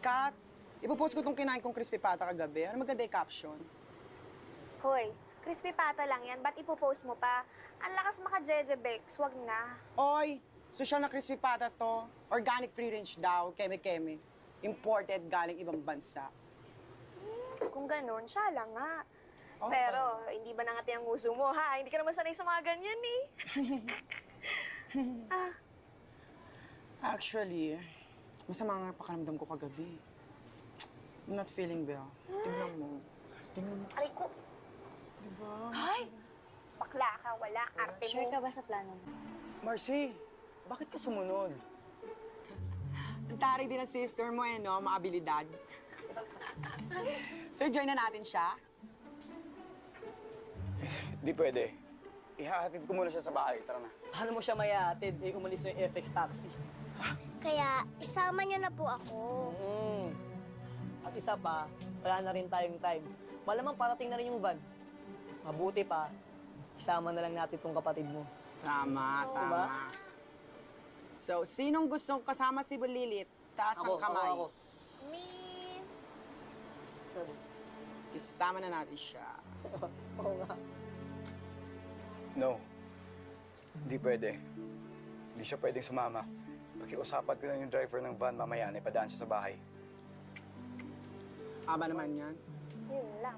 Kat, ipopost ko itong kinain kong crispy pata kagabi. Ano maganda yung caption? Hoy, crispy pata lang yan. Ba't ipopost mo pa? Ang lakas maka-jeje, Bex. Wag na. Oy, social na crispy pata to. Organic free range daw, keme-keme. Imported galing ibang bansa. Kung ganun, siya lang nga. Oh, Pero, hindi ba nangati ang uso mo, ha? Hindi ka naman sanay sa mga ganyan, eh. Actually, masama nga pakiramdam ko kagabi. I'm not feeling well. Tingnan mo. Tingnan mo. Aray ko. Diba? Ay! Bakla ka, wala. Arte mo. Sure ka ba sa plano mo? Marcy, bakit ka sumunod? Ang taray din ang sister mo no? Maabilidad. So, join na natin siya. Di pwede. Ihahatid ko muna siya sa bahay. Tara na. Paano mo siya mayahatid? Eh, umalis na yung FX taxi. Kaya, isama niyo na po ako. At isa pa, wala na rin tayong time. Malamang parating na rin yung van. Mabuti pa, isama na lang natin itong kapatid mo. Tama, tama. Diba? So, sinong gustong kasama si Bulilit? Taas ang kamay. Ako. Me. Isama na natin siya. Oo nga. No. Hindi pwede. Hindi siya pwedeng sumama. Pakiusapan ko lang yung driver ng van mamaya na ipadaan siya sa bahay. Aba naman yan. Yun lang.